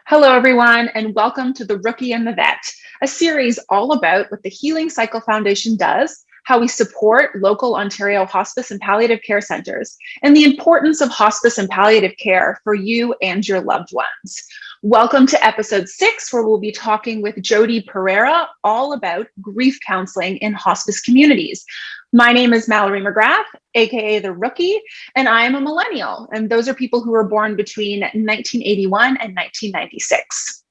Hello, everyone, and welcome to The Rookie and the Vet, a series all about what the Healing Cycle Foundation does, how we support local Ontario hospice and palliative care centres, and the importance of hospice and palliative care for you and your loved ones. Welcome to episode 6, where we'll be talking with Jodie Pereira all about grief counselling in hospice communities. My name is Mallory McGrath, a.k.a. The Rookie, and I am a millennial. And those are people who were born between 1981 and 1996.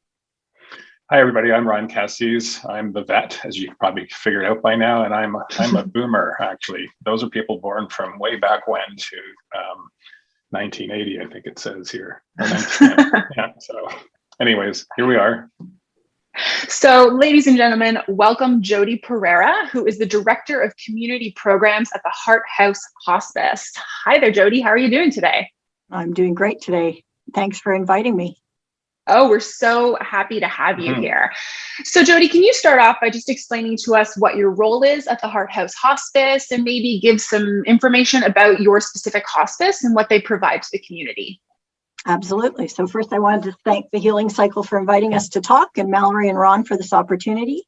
Hi, everybody. I'm Ron Kassies. I'm the vet, as you've probably figured out by now, and I'm a boomer, actually. Those are people born from way back when to 1980, I think it says here. Yeah, so anyways, here we are. So, ladies and gentlemen, welcome Jodie Pereira, who is the Director of Community Programs at the Heart House Hospice. Hi there, Jodie. How are you doing today? I'm doing great today. Thanks for inviting me. Oh, we're so happy to have you here. So, Jodie, can you start off by just explaining to us what your role is at the Heart House Hospice and maybe give some information about your specific hospice and what they provide to the community? Absolutely. So first, I wanted to thank the Healing Cycle for inviting us to talk, and Mallory and Ron for this opportunity.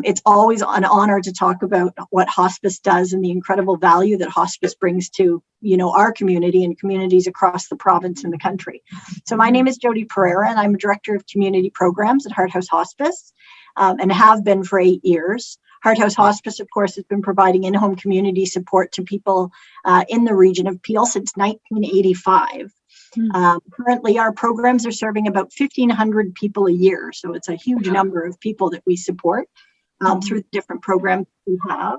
It's always an honor to talk about what hospice does and the incredible value that hospice brings to, our community and communities across the province and the country. So my name is Jodie Pereira, and I'm a Director of Community Programs at Heart House Hospice, and have been for 8 years. Heart House Hospice, of course, has been providing in-home community support to people in the region of Peel since 1985. Currently, our programs are serving about 1,500 people a year. So it's a huge number of people that we support through the different programs we have.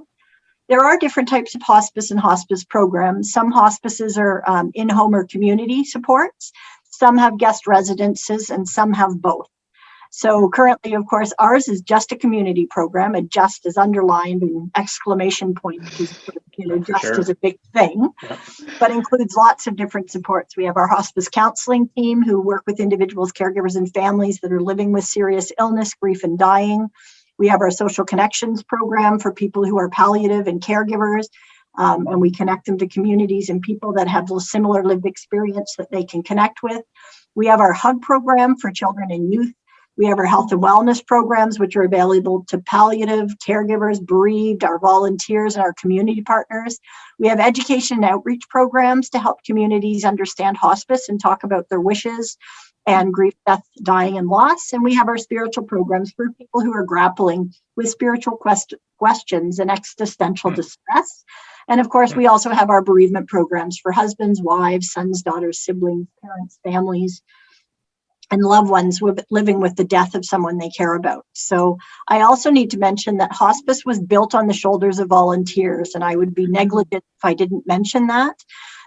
There are different types of hospice and hospice programs. Some hospices are in-home or community supports. Some have guest residences and some have both. So currently, of course, ours is just a community program, and just is underlined in exclamation point because just is a big thing, but includes lots of different supports. We have our hospice counseling team who work with individuals, caregivers, and families that are living with serious illness, grief, and dying. We have our social connections program for people who are palliative and caregivers, and we connect them to communities and people that have a similar lived experience that they can connect with. We have our hug program for children and youth. We have our health and wellness programs, which are available to palliative, caregivers, bereaved, our volunteers, and our community partners. We have education and outreach programs to help communities understand hospice and talk about their wishes and grief, death, dying, and loss. And we have our spiritual programs for people who are grappling with spiritual questions and existential distress. And of course, we also have our bereavement programs for husbands, wives, sons, daughters, siblings, parents, families, and loved ones living with the death of someone they care about. So I also need to mention that hospice was built on the shoulders of volunteers, and I would be negligent if I didn't mention that.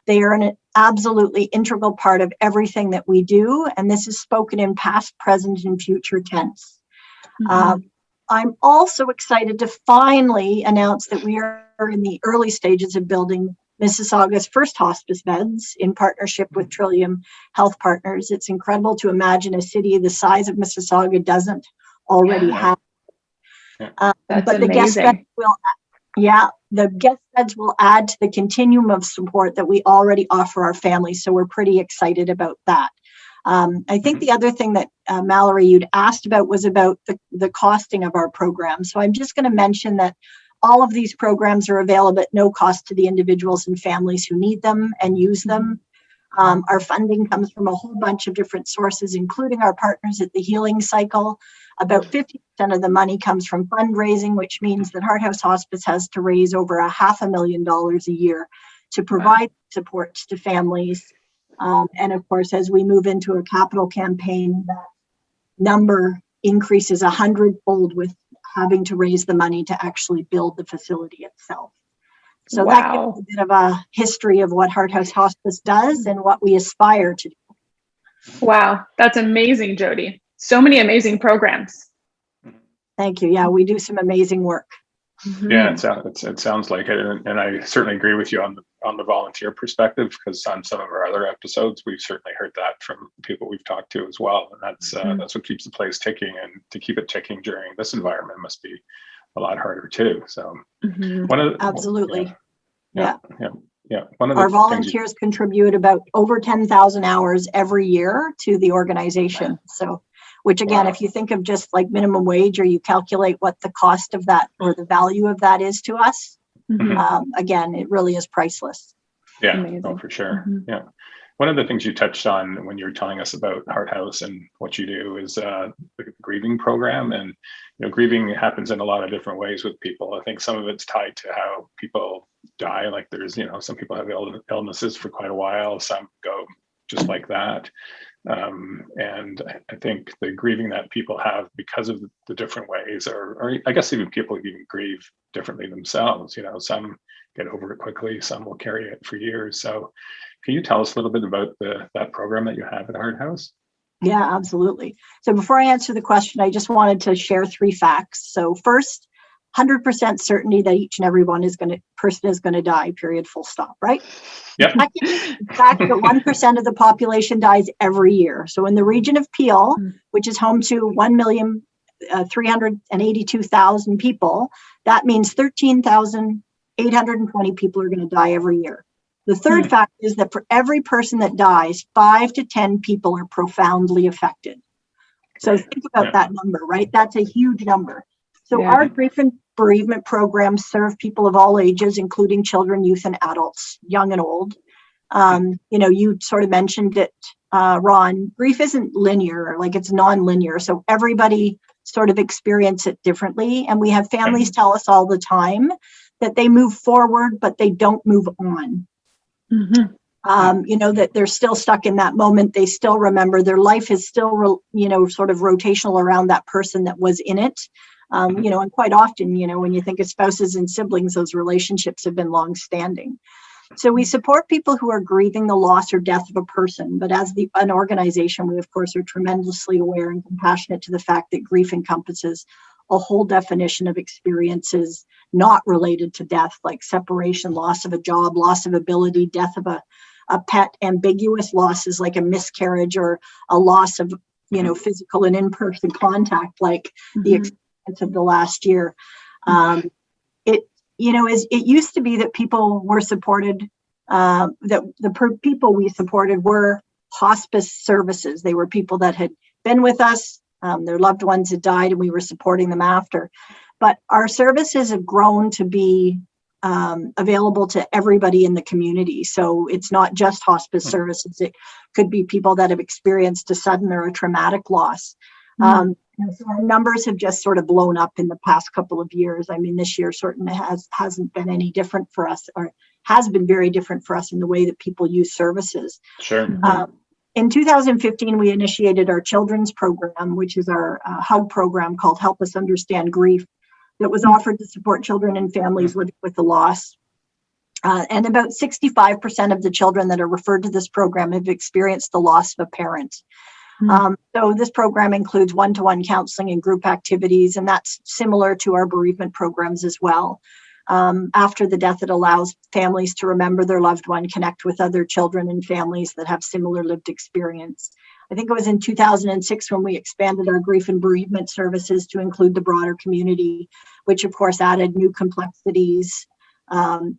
They are an absolutely integral part of everything that we do, and this is spoken in past, present, and future tense. I'm also excited to finally announce that we are in the early stages of building Mississauga's first hospice beds in partnership with Trillium Health Partners. It's incredible to imagine a city the size of Mississauga doesn't already have. That's but the guest beds the guest beds will add to the continuum of support that we already offer our families. So we're pretty excited about that. I think the other thing that Mallory, you'd asked about was about the costing of our program. So I'm just going to mention that all of these programs are available at no cost to the individuals and families who need them and use them. Our funding comes from a whole bunch of different sources, including our partners at the Healing Cycle. About 50% of the money comes from fundraising, which means that Heart House Hospice has to raise over $500,000 a year to provide supports to families. And of course, as we move into a capital campaign, that number increases 100-fold with having to raise the money to actually build the facility itself. So that gives a bit of a history of what Heart House Hospice does and what we aspire to do. Wow, that's amazing, Jodie. So many amazing programs. Thank you. Yeah, we do some amazing work. Yeah, it sounds like it, and I certainly agree with you on the volunteer perspective, because on some of our other episodes, we've certainly heard that from people we've talked to as well, and that's what keeps the place ticking. And to keep it ticking during this environment must be a lot harder too. So Absolutely. Yeah. Yeah. One of Our the volunteers contribute about over 10,000 hours every year to the organization. So, which again, if you think of just like minimum wage, or you calculate what the cost of that or the value of that is to us, again, it really is priceless. Yeah, no, for sure. Yeah. One of the things you touched on when you were telling us about Heart House and what you do is the grieving program. And grieving happens in a lot of different ways with people. I think some of it's tied to how people die. Like there's, some people have illnesses for quite a while. Some go just like that. And I think the grieving that people have because of the different ways, or I guess even people even grieve differently themselves. Some get over it quickly, some will carry it for years. So can you tell us a little bit about that program that you have at Heart House? Yeah, absolutely. So before I answer the question, I just wanted to share 3 facts. So first, 100% certainty that each and every person is going to die, period, full stop, right? Yep. Second, the fact that 1% of the population dies every year. So in the region of Peel, which is home to 1,382,000 people, that means 13,820 people are going to die every year. The third fact is that for every person that dies, 5 to 10 people are profoundly affected. So think about that number, right? That's a huge number. So our grief and bereavement programs serve people of all ages, including children, youth, and adults, young and old. You sort of mentioned it, Ron. Grief isn't linear, like it's non-linear. So everybody sort of experience it differently. And we have families tell us all the time that they move forward, but they don't move on. That they're still stuck in that moment. They still remember their life is still, sort of rotational around that person that was in it. And quite often, when you think of spouses and siblings, those relationships have been long-standing. So we support people who are grieving the loss or death of a person. But as an organization, we, of course, are tremendously aware and compassionate to the fact that grief encompasses a whole definition of experiences not related to death, like separation, loss of a job, loss of ability, death of a pet, ambiguous losses like a miscarriage or a loss of, physical and in-person contact, like the experience of the last year. It used to be that people were supported, people we supported were hospice services. They were people that had been with us, their loved ones had died, and we were supporting them after. But our services have grown to be available to everybody in the community. So it's not just hospice services. It could be people that have experienced a sudden or a traumatic loss. So our numbers have just sort of blown up in the past couple of years. I mean, this year certainly hasn't been any different for us, or has been very different for us in the way that people use services. Sure. In 2015, we initiated our children's program, which is our HUG program called Help Us Understand Grief, that was offered to support children and families living with the loss. And about 65% of the children that are referred to this program have experienced the loss of a parent. So this program includes one-to-one counseling and group activities, and that's similar to our bereavement programs as well. After the death, it allows families to remember their loved one, connect with other children and families that have similar lived experience. I think it was in 2006 when we expanded our grief and bereavement services to include the broader community, which of course added new complexities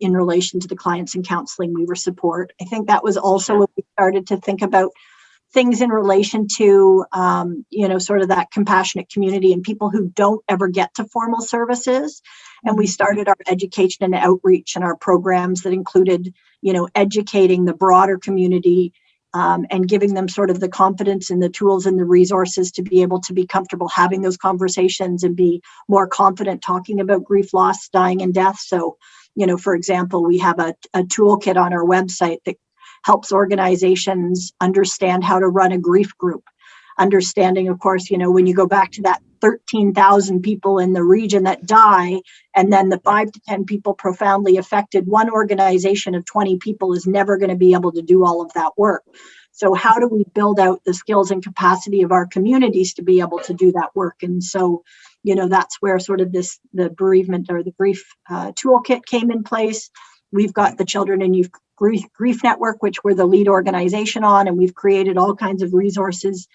in relation to the clients and counseling we were support. I think that was also when we started to think about things in relation to, sort of that compassionate community and people who don't ever get to formal services. And we started our education and outreach and our programs that included, educating the broader community and giving them sort of the confidence and the tools and the resources to be able to be comfortable having those conversations and be more confident talking about grief, loss, dying, and death. So, for example, we have a toolkit on our website that helps organizations understand how to run a grief group. Understanding, of course, when you go back to that 13,000 people in the region that die, and then the 5 to 10 people profoundly affected, one organization of 20 people is never going to be able to do all of that work. So how do we build out the skills and capacity of our communities to be able to do that work? And so, that's where sort of the bereavement or the grief toolkit came in place. We've got the Children and Youth Grief Network, which we're the lead organization on, and we've created all kinds of resources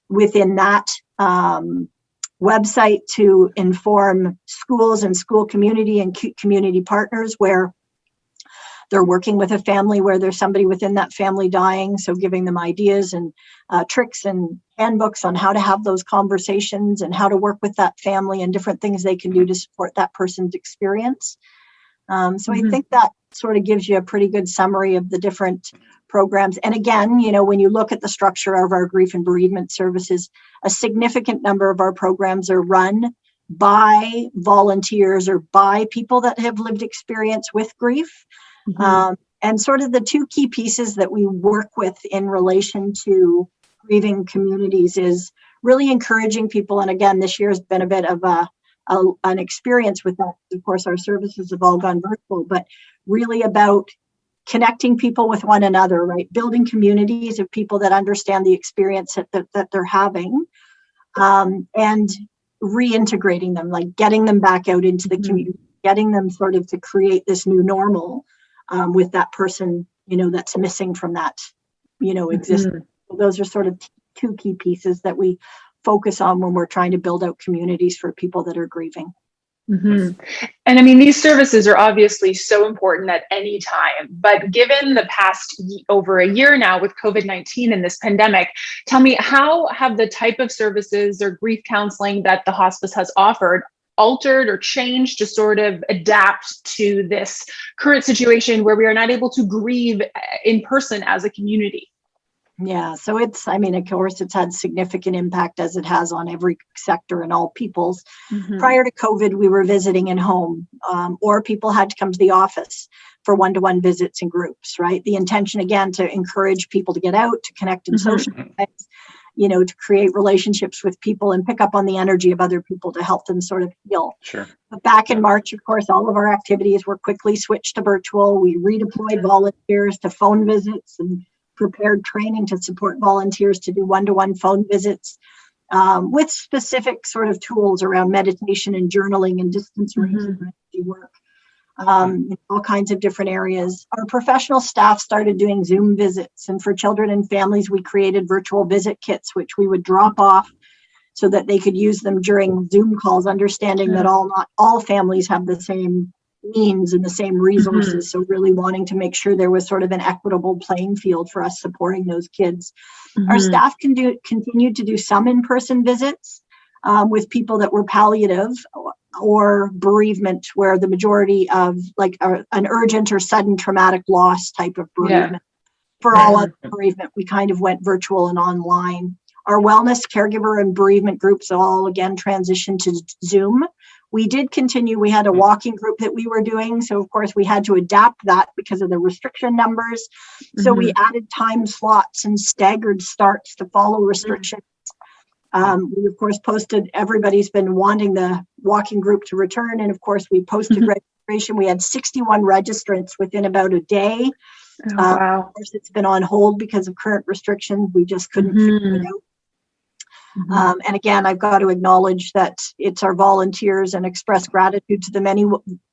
within that website to inform schools and school community and community partners, where they're working with a family where there's somebody within that family dying. So giving them ideas and tricks and handbooks on how to have those conversations and how to work with that family and different things they can do to support that person's experience. So I think that sort of gives you a pretty good summary of the different programs. And again, when you look at the structure of our grief and bereavement services, a significant number of our programs are run by volunteers or by people that have lived experience with grief. And sort of the two key pieces that we work with in relation to grieving communities is really encouraging people. And again, this year has been a bit of an experience with that. Of course, our services have all gone virtual, but really about connecting people with one another, right? Building communities of people that understand the experience that they're having, and reintegrating them, like getting them back out into the community, getting them sort of to create this new normal with that person, that's missing from that, existence. So those are sort of two key pieces that we focus on when we're trying to build out communities for people that are grieving. And I mean, these services are obviously so important at any time, but given the past over a year now with COVID-19 and this pandemic, tell me, how have the type of services or grief counseling that the hospice has offered altered or changed to sort of adapt to this current situation where we are not able to grieve in person as a community? Yeah, so of course, it's had significant impact as it has on every sector and all peoples. Prior to COVID, we were visiting in home, or people had to come to the office for one-to-one visits in groups, right? The intention, again, to encourage people to get out, to connect and socialize, to create relationships with people and pick up on the energy of other people to help them sort of heal. Sure. But back in March, of course, all of our activities were quickly switched to virtual. We redeployed volunteers to phone visits and prepared training to support volunteers to do one-to-one phone visits with specific sort of tools around meditation and journaling and distance work, all kinds of different areas. Our professional staff started doing Zoom visits, and for children and families, we created virtual visit kits, which we would drop off so that they could use them during Zoom calls, understanding that not all families have the same means and the same resources. So really wanting to make sure there was sort of an equitable playing field for us supporting those kids. Our staff continued to do some in-person visits with people that were palliative or bereavement, where the majority of an urgent or sudden traumatic loss type of bereavement. For all other bereavement, we kind of went virtual and online. Our wellness, caregiver, and bereavement groups all again transitioned to Zoom. We did continue. We had a walking group that we were doing. So, of course, we had to adapt that because of the restriction numbers. So we added time slots and staggered starts to follow restrictions. We, of course, posted, everybody's been wanting the walking group to return. And, of course, we posted registration. We had 61 registrants within about a day. Wow. Of course, it's been on hold because of current restrictions. We just couldn't figure it out. And again, I've got to acknowledge that it's our volunteers and express gratitude to the many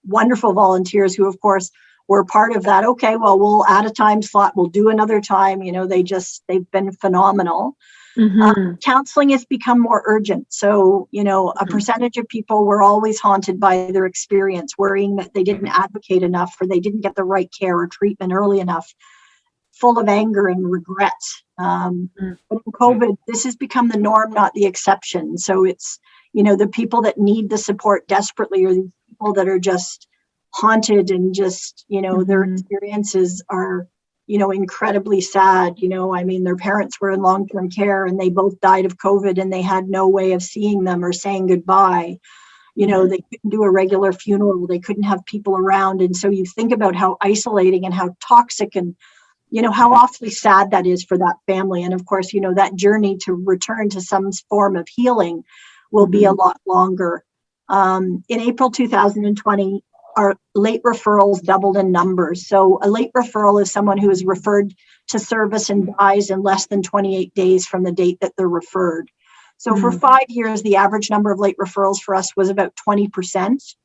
wonderful volunteers who, of course, were part of that. Okay, well, we'll add a time slot. We'll do another time. They've been phenomenal. Counseling has become more urgent. So, a percentage of people were always haunted by their experience, worrying that they didn't advocate enough or they didn't get the right care or treatment early enough, full of anger and regret. But in COVID, this has become the norm, not the exception. So it's, the people that need the support desperately are these people that are just haunted and just, their experiences are, incredibly sad. Their parents were in long-term care and they both died of COVID and they had no way of seeing them or saying goodbye. They couldn't do a regular funeral. They couldn't have people around. And so you think about how isolating and how toxic and how awfully sad that is for that family. And of course, that journey to return to some form of healing will be a lot longer. In April 2020, our late referrals doubled in numbers. So a late referral is someone who is referred to service and dies in less than 28 days from the date that they're referred. So for 5 years, the average number of late referrals for us was about 20%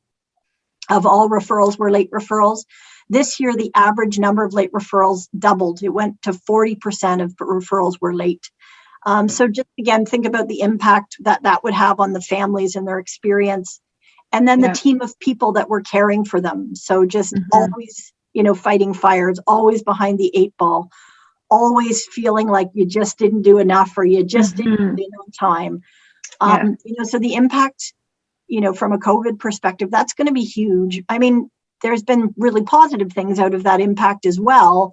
of all referrals were late referrals. This year, the average number of late referrals doubled. It went to 40% of referrals were late. So just again, think about the impact that would have on the families and their experience. And then the team of people that were caring for them. So just always fighting fires, always behind the 8 ball, always feeling like you just didn't do enough or you just didn't do it on time. So the impact, from a COVID perspective, that's going to be huge. I mean, there's been really positive things out of that impact as well.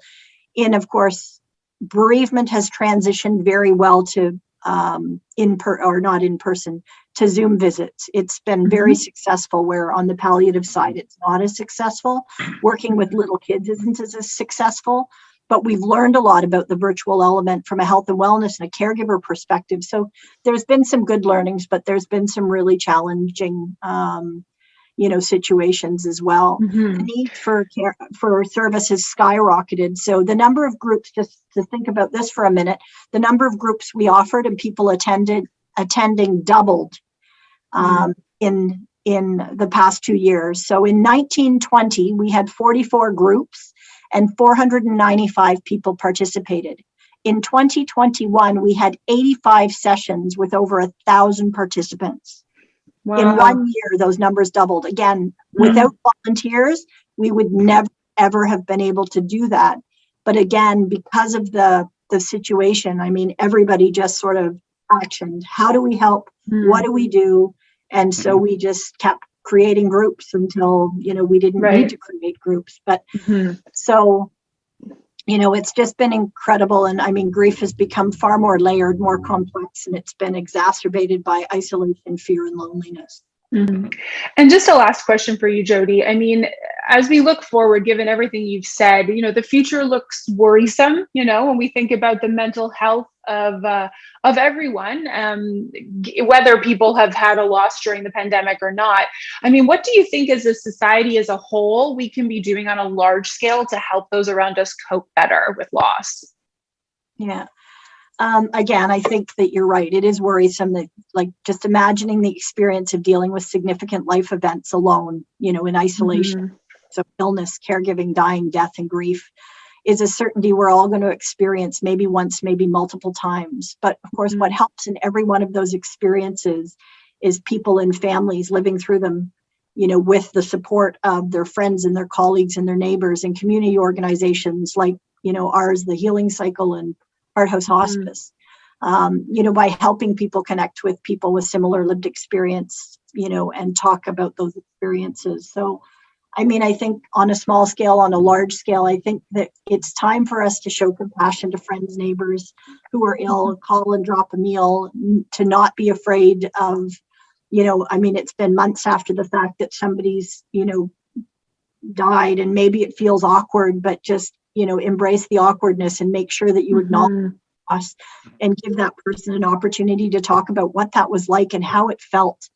And of course, bereavement has transitioned very well to not in person, to Zoom visits. It's been very successful, where on the palliative side, it's not as successful. Working with little kids isn't as successful, but we've learned a lot about the virtual element from a health and wellness and a caregiver perspective. So there's been some good learnings, but there's been some really challenging situations as well. The need for service has skyrocketed. So the number of groups, just to think about this for a minute, the number of groups we offered and people attending doubled in the past 2 years. So in 1920, we had 44 groups and 495 people participated. In 2021, we had 85 sessions with over 1,000 participants. Wow. In 1 year, those numbers doubled. Again, without volunteers, we would never, ever have been able to do that. But again, because of the situation, I mean, everybody just sort of actioned. How do we help? What do we do? And so we just kept creating groups until, we didn't need to create groups. But so, it's just been incredible. And I mean, grief has become far more layered, more complex, and it's been exacerbated by isolation, fear, and loneliness. And just a last question for you, Jodie. I mean, as we look forward, given everything you've said, the future looks worrisome, when we think about the mental health of everyone, whether people have had a loss during the pandemic or not. I mean, what do you think as a society as a whole we can be doing on a large scale to help those around us cope better with loss? Yeah. Again, I think that you're right. It is worrisome that, like, just imagining the experience of dealing with significant life events alone, in isolation. So illness, caregiving, dying, death, and grief is a certainty we're all going to experience, maybe once, maybe multiple times. But of course, what helps in every one of those experiences is people and families living through them, with the support of their friends and their colleagues and their neighbors and community organizations like, ours, the Healing Cycle and Heart House Hospice, by helping people connect with people with similar lived experience, and talk about those experiences. So, I mean, I think on a small scale, on a large scale, I think that it's time for us to show compassion to friends, neighbors who are ill, call and drop a meal, to not be afraid of, I mean, it's been months after the fact that somebody's, died, and maybe it feels awkward, but just, embrace the awkwardness and make sure that you acknowledge us and give that person an opportunity to talk about what that was like and how it felt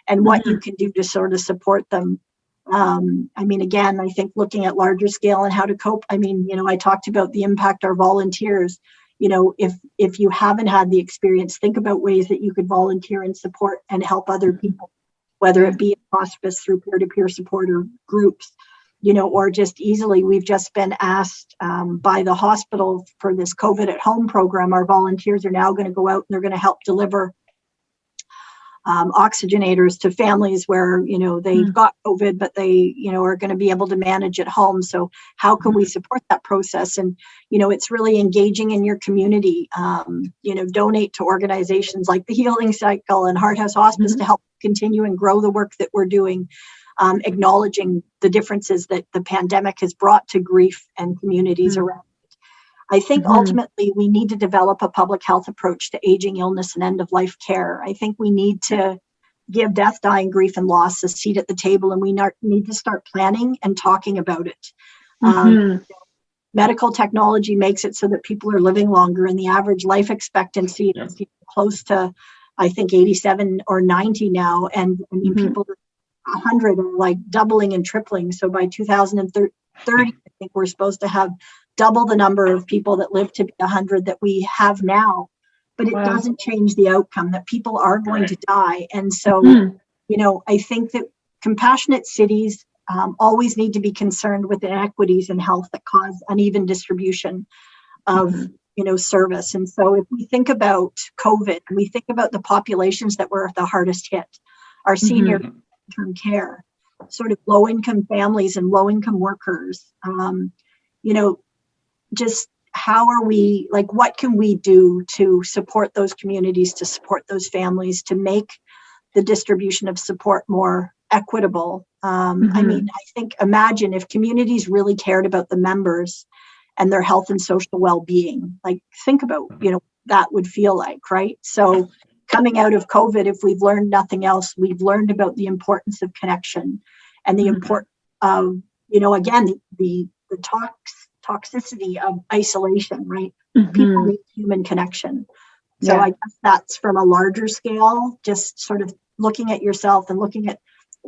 and what you can do to sort of support them. I mean, again, I think looking at larger scale and how to cope. I mean, I talked about the impact our volunteers, if you haven't had the experience, think about ways that you could volunteer and support and help other people, whether it be a hospice through peer-to-peer support or groups, or just easily. We've just been asked by the hospital for this COVID at home program. Our volunteers are now going to go out and they're going to help deliver oxygenators to families where, they've got COVID, but they, are going to be able to manage at home. So how can we support that process? And, it's really engaging in your community, donate to organizations like the Healing Cycle and Heart House Hospice to help continue and grow the work that we're doing, acknowledging the differences that the pandemic has brought to grief and communities around. I think ultimately we need to develop a public health approach to aging, illness, and end-of-life care. I think we need to give death, dying, grief, and loss a seat at the table, and we need to start planning and talking about it. Medical technology makes it so that people are living longer, and the average life expectancy is close to, I think, 87 or 90 now, and I mean, people 100 are like doubling and tripling. So by 2030, I think we're supposed to have double the number of people that live to be 100 that we have now, but it doesn't change the outcome that people are going to die. And so, I think that compassionate cities always need to be concerned with inequities in health that cause uneven distribution of, service. And so if we think about COVID, we think about the populations that were the hardest hit, our senior term care. sort of low-income families and low-income workers. Just how are we, like, what can we do to support those communities, to support those families, to make the distribution of support more equitable? I mean, I think, imagine if communities really cared about the members and their health and social well-being. Like, think about, that would feel like, right? So coming out of COVID, if we've learned nothing else, we've learned about the importance of connection and the importance of, again, the toxicity of isolation, right? People need human connection. So I guess that's from a larger scale, just sort of looking at yourself and looking at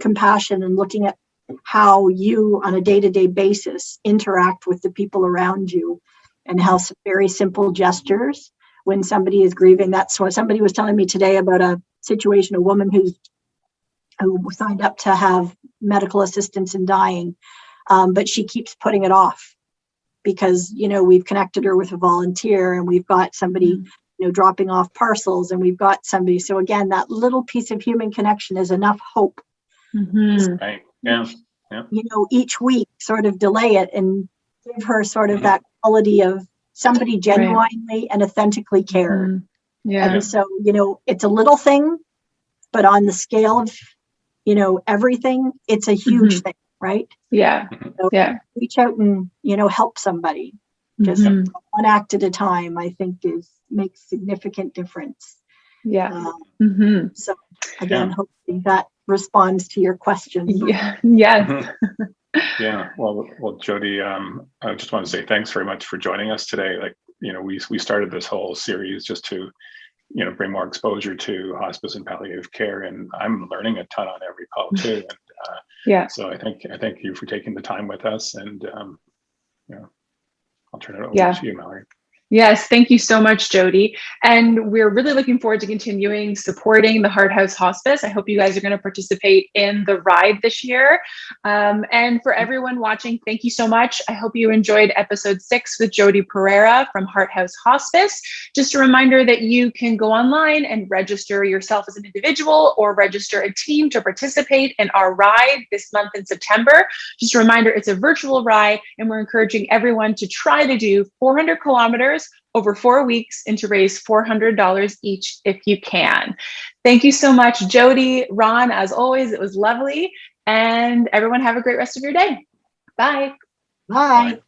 compassion and looking at how you on a day-to-day basis interact with the people around you, and how some very simple gestures when somebody is grieving. That's what somebody was telling me today about a situation, a woman who signed up to have medical assistance in dying, but she keeps putting it off because, we've connected her with a volunteer, and we've got somebody, dropping off parcels, and we've got somebody. So again, that little piece of human connection is enough hope. Right. Yeah. Each week sort of delay it and give her sort of that quality of somebody genuinely and authentically cared. And so, it's a little thing, but on the scale of, everything, it's a huge thing, right? So reach out and, help somebody. Just one act at a time, I think makes significant difference. So again, hopefully that responds to your question. Yes. Yeah. Well, Jodie, I just want to say thanks very much for joining us today. Like, we started this whole series just to, bring more exposure to hospice and palliative care, and I'm learning a ton on every call too. And so I thank you for taking the time with us, and I'll turn it over to you, Mallory. Yes, thank you so much, Jodie. And we're really looking forward to continuing supporting the Heart House Hospice. I hope you guys are going to participate in the ride this year. And for everyone watching, thank you so much. I hope you enjoyed episode 6 with Jodie Pereira from Heart House Hospice. Just a reminder that you can go online and register yourself as an individual or register a team to participate in our ride this month in September. Just a reminder, it's a virtual ride, and we're encouraging everyone to try to do 400 kilometers over 4 weeks and to raise $400 each if you can. Thank you so much, Jodie, Ron. As always, it was lovely. And everyone have a great rest of your day. Bye. Bye.